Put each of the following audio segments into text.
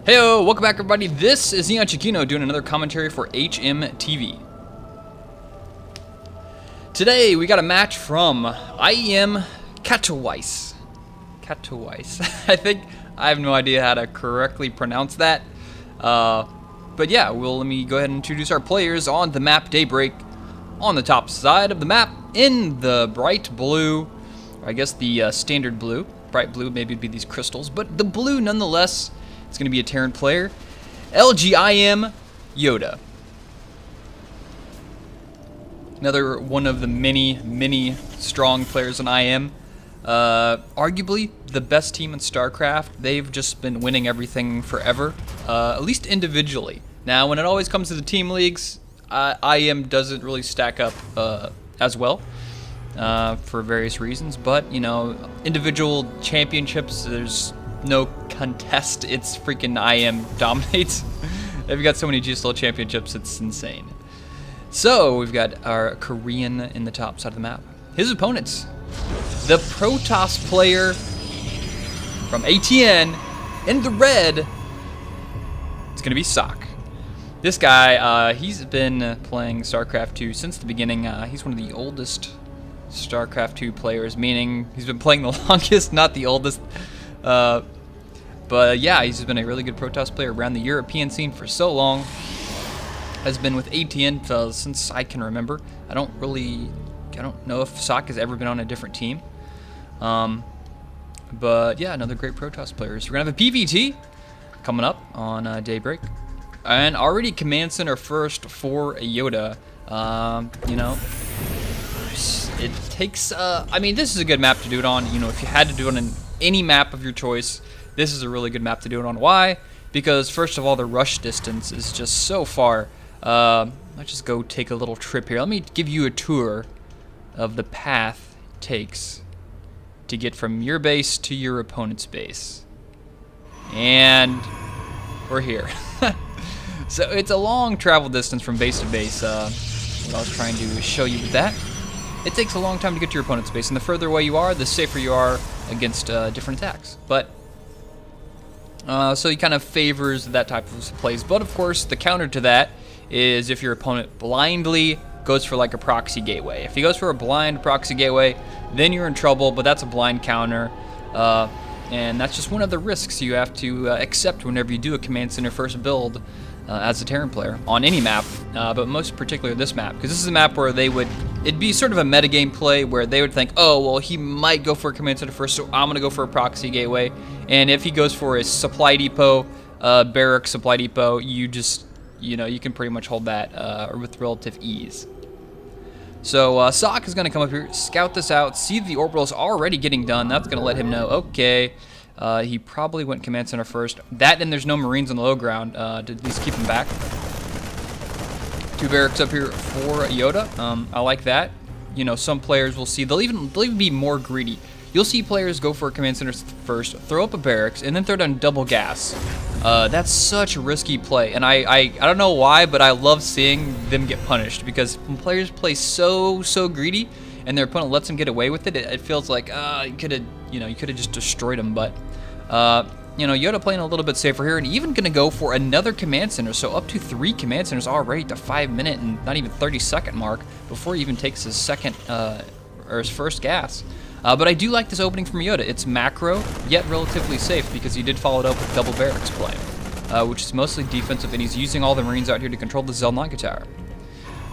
Heyo, welcome back everybody. This is EonShiKeno doing another commentary for HMTV. Today we got a match from IEM Katowice. I think I have no idea how to correctly pronounce that. But yeah, let me go ahead and introduce our players on the map Daybreak. On the top side of the map in the bright blue, or I guess the standard blue. Bright blue, maybe it'd be these crystals, but the blue nonetheless. It's going to be a Terran player. LGIM YoDa. Another one of the many strong players in IM. Arguably the best team in Starcraft. They've just been winning everything forever, at least individually. Now, when it always comes to the team leagues, IM doesn't really stack up as well for various reasons. But, you know, individual championships, there's no contest. It's freaking IM dominates. They've got so many GSL championships, it's insane. So we've got our Korean in the top side of the map. His opponents, the Protoss player from ATN in the red. It's gonna be Socke. This guy, he's been playing StarCraft 2 since the beginning. He's one of the oldest StarCraft 2 players, meaning he's been playing the longest, not the oldest. But yeah, he's been a really good Protoss player around the European scene for so long. Has been with ATN since I can remember. I don't know if Socke has ever been on a different team. But yeah, another great Protoss player. So we're gonna have a PvT coming up on Daybreak, and already command center first for YoDa. You know, it takes. I mean, this is a good map to do it on. You know, if you had to do it on any map of your choice, this is a really good map to do it on. Why? Because first of all, the rush distance is just so far. Let's just go take a little trip here. Let me give you a tour of the path it takes to get from your base to your opponent's base. And we're here. So it's a long travel distance from base to base. What I was trying to show you with that. It takes a long time to get to your opponent's base, and the further away you are, the safer you are against different attacks. But so he kind of favors that type of plays. But of course, the counter to that is if your opponent blindly goes for like a proxy gateway. If he goes for a blind proxy gateway, then you're in trouble. But that's a blind counter, and that's just one of the risks you have to accept whenever you do a command center first build as a Terran player on any map, but most particularly this map, because this is a map where it'd be sort of a metagame play where they would think, oh, well, he might go for a command center first, so I'm going to go for a proxy gateway. And if he goes for a supply depot, barrack supply depot, you can pretty much hold that with relative ease. So Socke is going to come up here, scout this out, see the orbitals already getting done. That's going to let him know, okay, he probably went command center first. That and there's no Marines on the low ground to at least keep him back. 2 barracks up here for YoDa. I like that. You know, some players will see, they'll even be more greedy. You'll see players go for a command center first, throw up a barracks, and then throw down double gas. That's such a risky play, and I don't know why, but I love seeing them get punished, because when players play so greedy and their opponent lets them get away with it, it feels like you could have just destroyed them. But YoDa playing a little bit safer here, and even gonna go for another command center, so up to 3 command centers already at the 5-minute and not even 30-second mark before he even takes his second or his first gas. But I do like this opening from YoDa. It's macro, yet relatively safe, because he did follow it up with double barracks play, which is mostly defensive, and he's using all the Marines out here to control the Zelnaga tower.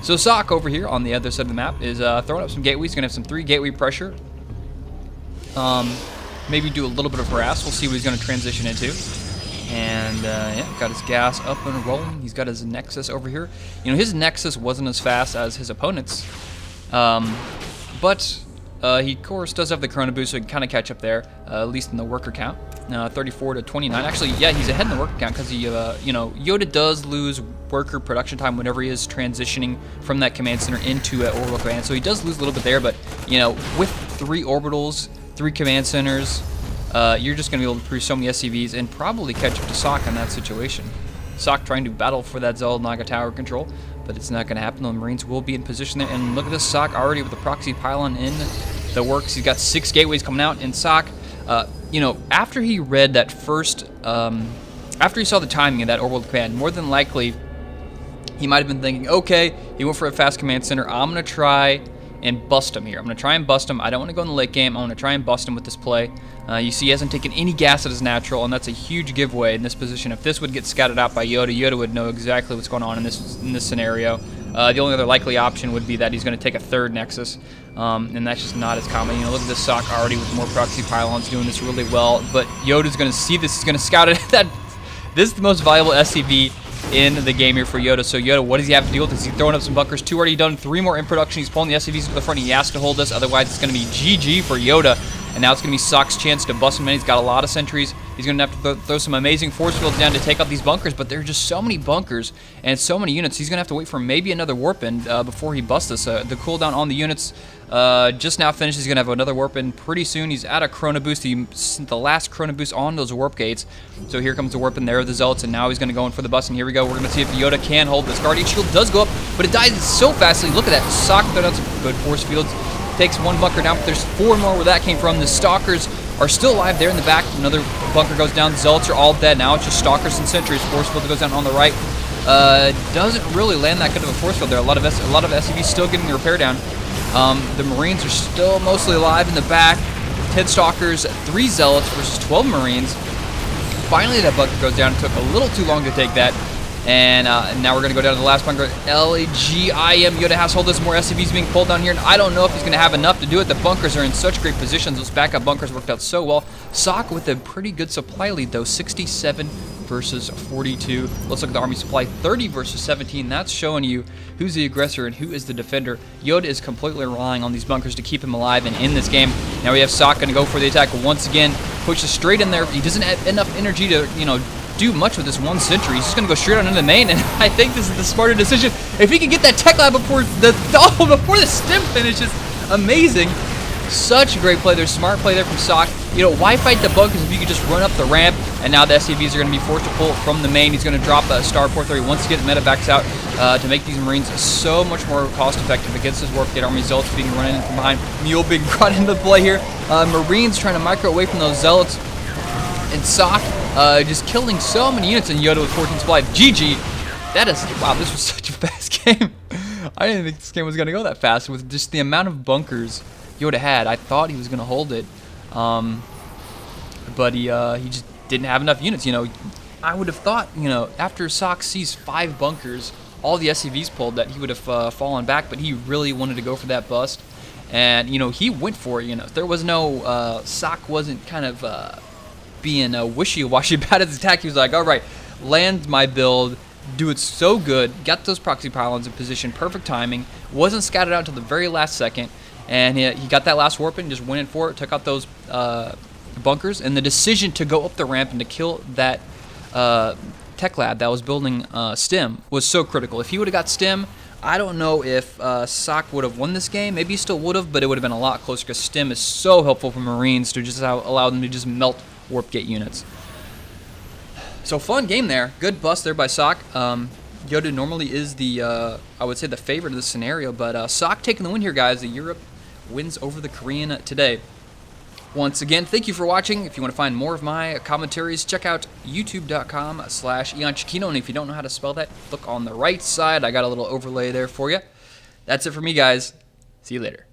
So Socke over here on the other side of the map is throwing up some gateways. He's going to have some 3 gateway pressure. Maybe do a little bit of harass. We'll see what he's going to transition into. And yeah, got his gas up and rolling. He's got his Nexus over here. You know, his Nexus wasn't as fast as his opponent's, but he, of course, does have the Chrono Boost, so he can kind of catch up there, at least in the worker count. 34 to 29. Actually, yeah, he's ahead in the worker count because he, YoDa does lose worker production time whenever he is transitioning from that command center into an orbital command. So he does lose a little bit there, but, you know, with 3 orbitals, 3 command centers, you're just going to be able to produce so many SCVs and probably catch up to Socke in that situation. Socke trying to battle for that Zelnaga tower control, but it's not going to happen. The Marines will be in position there, and look at this Socke already with the proxy pylon in the works. He's got 6 gateways coming out, and Socke, you know, after he read that first after he saw the timing of that overworld command, more than likely, he might have been thinking, okay, he went for a fast command center. I'm going to try and bust him here. I'm going to try and bust him. I don't want to go in the late game. I want to try and bust him with this play. You see he hasn't taken any gas at his natural, and that's a huge giveaway in this position. If this would get scouted out by YoDa, YoDa would know exactly what's going on in this scenario. The only other likely option would be that he's going to take a third Nexus, and that's just not as common. You know, look at this Socke already with more proxy pylons doing this really well, but YoDa's going to see this. He's going to scout it. This is the most valuable SCV in the game here for YoDa. So YoDa, what does he have to deal with? Is he throwing up some bunkers? 2 already done, 3 more in production. He's pulling the SCVs to the front. He has to hold this, otherwise it's going to be GG for YoDa. And now it's going to be Socke's chance to bust him in. He's got a lot of sentries. He's going to have to throw some amazing force fields down to take out these bunkers, but there are just so many bunkers and so many units. He's going to have to wait for maybe another warp in before he busts this. The cooldown on the units just now finished. He's going to have another warp in pretty soon. He's at a Chrono Boost. He sent the last Chrono Boost on those warp gates. So here comes the warp in there of the Zealots, and now he's going to go in for the bust. And here we go. We're going to see if YoDa can hold this. Guardian Shield does go up, but it dies so fastly. Look at that. Socke throwing out some good force fields. Takes 1 bunker down, but there's 4 more where that came from. The Stalkers are still alive there in the back. Another bunker goes down. The Zealots are all dead now. It's just Stalkers and sentries. Force field goes down on the right. Doesn't really land that good of a force field there. A lot of SCVs still getting the repair down. The Marines are still mostly alive in the back. 10 Stalkers, 3 Zealots versus 12 Marines. Finally, that bunker goes down. It took a little too long to take that. And now we're going to go down to the last bunker. LAGIM. YoDa has to hold this. More SCVs being pulled down here. And I don't know if he's going to have enough to do it. The bunkers are in such great positions. Those backup bunkers worked out so well. Socke with a pretty good supply lead, though. 67 versus 42. Let's look at the army supply. 30 versus 17. That's showing you who's the aggressor and who is the defender. YoDa is completely relying on these bunkers to keep him alive and in this game. Now we have Socke going to go for the attack once again. Pushes straight in there. He doesn't have enough energy to, do much with this 1 sentry. He's just going to go straight on into the main, and I think this is the smarter decision. If he can get that tech lab before the stim finishes, amazing. Such a great play there, smart play there from Socke. Why fight the bunkers if you could just run up the ramp? And now the SCVs are going to be forced to pull from the main. He's going to drop a Star 430 once again, medevacs out to make these Marines so much more cost effective against this warp gate army. Zealots being run in from behind, Mule being brought into play here. Marines trying to micro away from those Zealots. And Socke just killing so many units, in YoDa with 14 supply. GG. That is, wow, this was such a fast game. I didn't think this game was going to go that fast with just the amount of bunkers YoDa had. I thought he was going to hold it, but he just didn't have enough units. I would have thought, after Socke sees 5 bunkers, all the SCVs pulled, that he would have fallen back, but he really wanted to go for that bust. And, he went for it. There was no, Socke wasn't kind of being wishy-washy about his attack. He was like, all right, land my build, do it so good, got those proxy pylons in position, perfect timing, wasn't scouted out until the very last second, and he got that last warp in, just went in for it, took out those bunkers, and the decision to go up the ramp and to kill that tech lab that was building stim was so critical. If he would have got stim, I don't know if Socke would have won this game. Maybe he still would have, but it would have been a lot closer, because stim is so helpful for Marines to just allow them to just melt warp gate units. So fun game there. Good bust there by Socke. YoDa normally is the, I would say, the favorite of this scenario, but Socke taking the win here, guys. The Europe wins over the Korean today. Once again, thank you for watching. If you want to find more of my commentaries, check out youtube.com/EonShiKeno, and if you don't know how to spell that, look on the right side. I got a little overlay there for you. That's it for me, guys. See you later.